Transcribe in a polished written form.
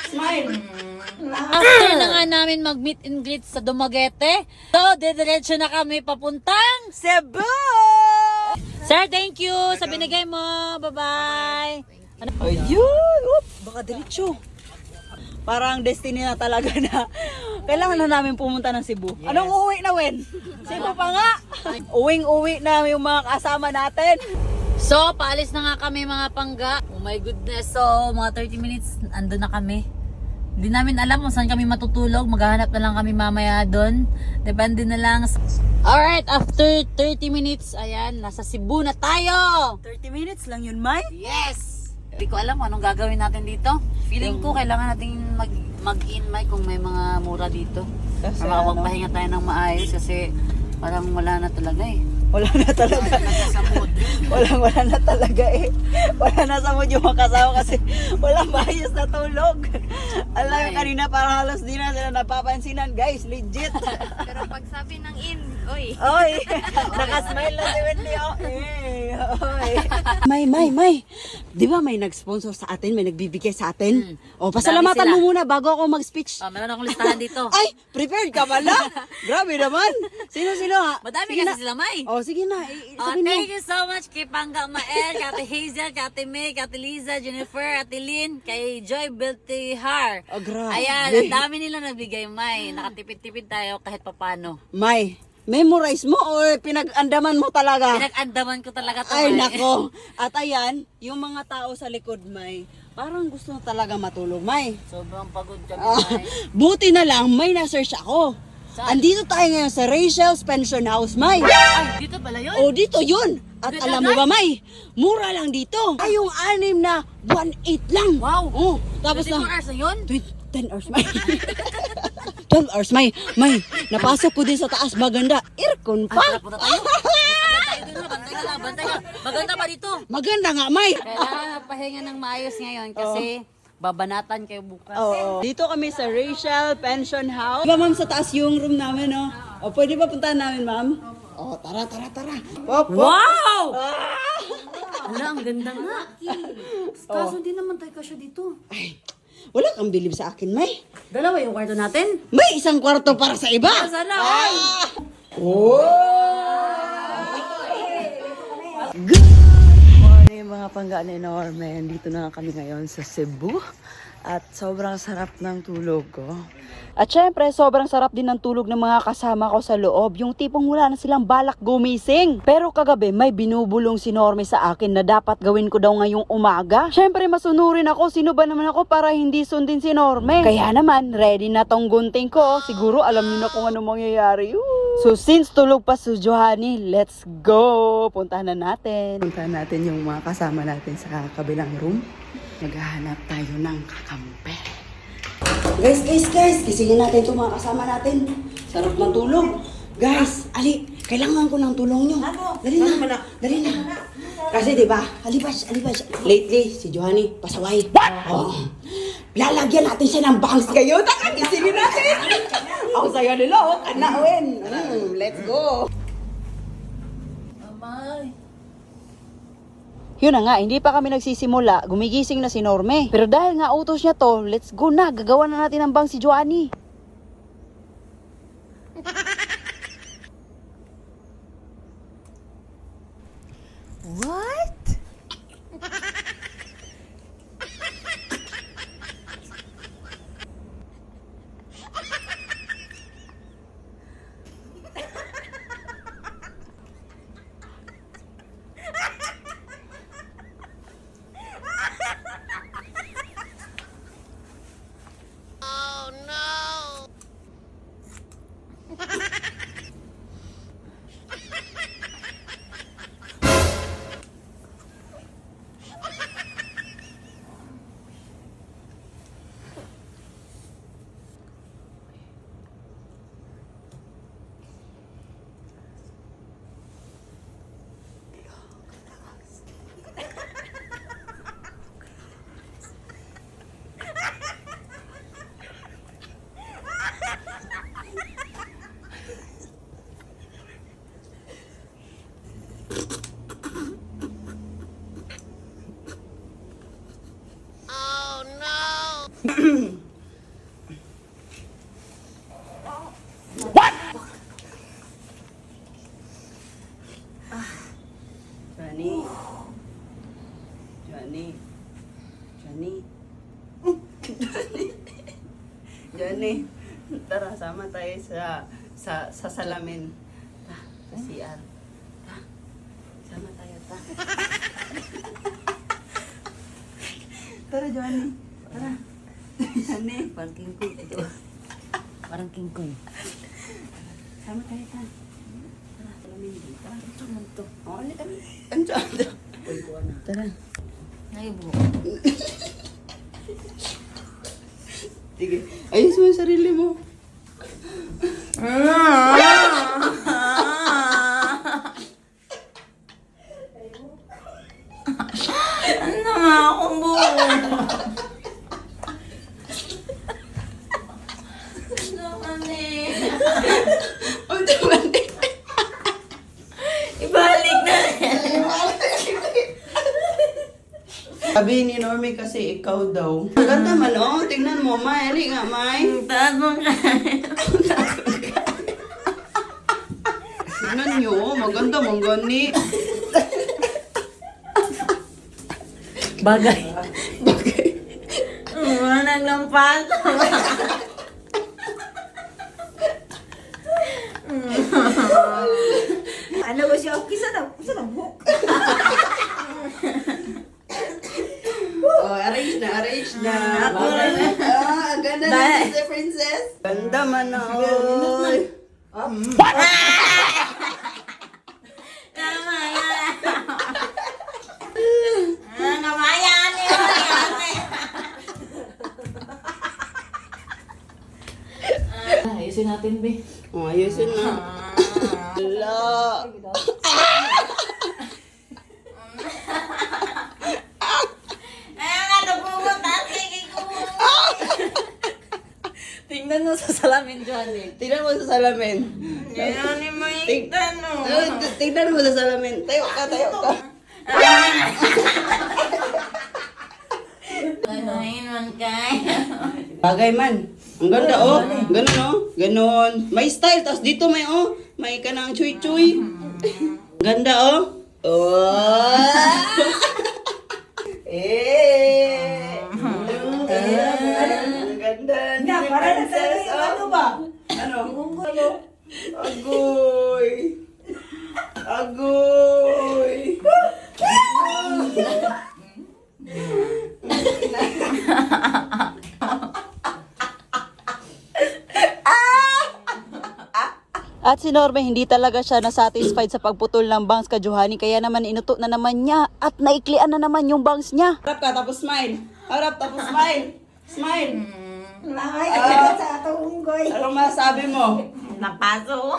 Smile. After na nga namin mag-meet and greet sa Dumaguete, so didiretso na kami papuntang Cebu! Sir, thank you sa binigay mo. Bye-bye. Ayun! Oop, baka diretso. Parang destiny na talaga na kailangan na namin pumunta ng Cebu. Yes. Anong uwi na, Wen? Cebu pa nga! Uwing-uwi na yung mga kasama natin. So, paalis na nga kami mga pangga. Oh my goodness. So, mga 30 minutes, andun na kami. Hindi namin alam kung saan kami matutulog. Maghahanap na lang kami mamaya doon. Depende na lang. Alright, after 30 minutes, ayan, nasa Cebu na tayo! 30 minutes lang yun, Mai? Yes! Hindi ko alam kung anong gagawin natin dito. Feeling ko kailangan natin mag-in Mai kung may mga mura dito. Kasi Para magpahinga tayo ng maayos kasi parang wala na talaga eh. Wala na talaga. Sa mood. Wala na talaga eh. Wala na sa mood yung mga kasama kasi walang maayos na tulog. Alam mo, kanina parang halos di na sila napapansinan. Guys, legit. Pero pag sabi ng in, oy. Oy, nakasmile na si Wendy. Oy. May. Di ba may nag-sponsor sa atin? May nagbibigay sa atin? O, pasalamatan Dami mo sila. muna bago ako mag-speech. Meron akong listahan dito. Ay, prepared ka pala? Grabe naman. Sino ha? Madami Sige kasi na. sila, Mai. O, sige na. Sabihin mo. Thank you so much kay Pangga Mael, kay Ate Hazel, kay Ate May, kay Ate Liza, Jennifer, Ate Lynn, kay Joy Beltihar. Oh, grabe. Ayan, ang dami nila nabigay, May. Nakatipid-tipid tayo kahit papano. May, memorize mo o pinag-andaman mo talaga? Pinag-andaman ko talaga to. Ay, May. nako. At ayan, yung mga tao sa likod, May, parang gusto na talaga matulog, May. Sobrang pagod kami, Ah, May. buti na lang, may na-search ako. Saan? Andito tayo ngayon sa Rachel's Pension House, May. Ay, dito pala yun. O, dito yun. At Dito alam mo agad? ba, May, mura lang dito. Ay, yung 6 na 1.8 lang. Wow. Oh, tapos 24 na, hours na yun? 10 hours, May. 12 hours, May. May, napasok ko din sa taas. Maganda. Aircon Ay, pa. tara, punta tayo. Agad tayo dun, bantay ka lang, bantay ka. Maganda pa dito. Maganda nga, May. Kailangan magpahinga ng maayos ngayon kasi babanatan kayo bukas. Oo. Dito kami sa Rachel Pension House. Diba, ma'am, sa taas yung room namin, no? O, pwede ba puntahan namin, ma'am? O, tara. Pop. Wow! Ah! Wala, ang ganda nga. Kaso hindi naman tayo kasya dito. Ay, wala kang bilib sa akin, May. Dalawa yung kwarto natin. May isang kwarto para sa iba. Sana Ah! all. Good morning mga panggaan enorme. Dito na kami ngayon sa Cebu. At sobrang sarap ng tulog ko. At syempre, sobrang sarap din ng tulog ng mga kasama ko sa loob. Yung tipong wala na silang balak gumising. Pero kagabi, may binubulong si Norme sa akin na dapat gawin ko daw ngayong umaga. Syempre, masunurin ako. Sino ba naman ako para hindi sundin si Norme? Kaya naman, ready na tong gunting ko. Siguro alam niyo na kung ano mangyayari. So, since tulog pa si Johanny, let's go! Puntahan na natin. Puntahan natin yung mga kasama natin sa kabilang room. Naghahanap tayo ng kakampe. Guys, gisingin natin itong mga kasama natin. Sarap ng tulog. Guys, ali, kailangan ko ng tulong nyo. Dali na. Kasi diba, halibas. Lately, si Johanny, pasaway. Oh. Lalagyan natin siya ng bangs ngayon. Gisingin natin. Ako sa'yo nila, oh. Kanawin. Let's go. Amay. Yun na nga, hindi pa kami nagsisimula, gumigising na si Norme. Pero dahil nga utos niya to, let's go na, gagawa na natin ng bang si Joanny. What? Johnny. Johnny. Johnny. Johnny. Tara, sama tayo sa salamin. Ta, sa CR. Ta. Sama tayo, ta. Tara, Johnny. Tara. Johnny. Parang King Kong ito. Parang King Kong. Sama tayo, ta. Tara, salamin din. Tara, ito naman to. Oh, ulit kami. Tara. Ay, buo. Sige. Ayos mo yung sarili mo. Ano nga akong buo? Oh, naman eh. Ibalik na. Sabi ni Normie kasi ikaw daw. Maganda man, oh. Tingnan mo, May. Ali nga, May. Taas mo ka. Tingnan nyo, oh. Maganda mong gani. Bagay. Bagay. Naglampas. Ano ba siya? Kisa na buhok. Oh, arrange na. Ang ganda na si Princess. Ganda man, oh. Namayan niyo. Ayusin natin, be. Oh, ayusin na. Hala. Tingnan mo sa salamin, Johnny. Tingnan mo sa salamin. Johnny, may tanong. Tingnan mo sa salamin. Tayo ka. Ganoin man kaya. Bagay man. Ang ganda, oh. Ganon, oh. Ganon. May style. Tapos dito may, oh. May kanang chuy-chuy. Ganda, oh. Oh. Ang ganda. Hindi para na talaga ano ba? Ano? Agoy. Agoy. At si Norme, hindi talaga siya na-satisfied sa pagputol ng bangs ka Johanny, kaya naman inuto na naman niya at naiklian na naman yung bangs niya. Harap ka, tapos smile. Harap, tapos smile. Smile. Ay, sa atong unggoy. Anong masabi mo? Napaso.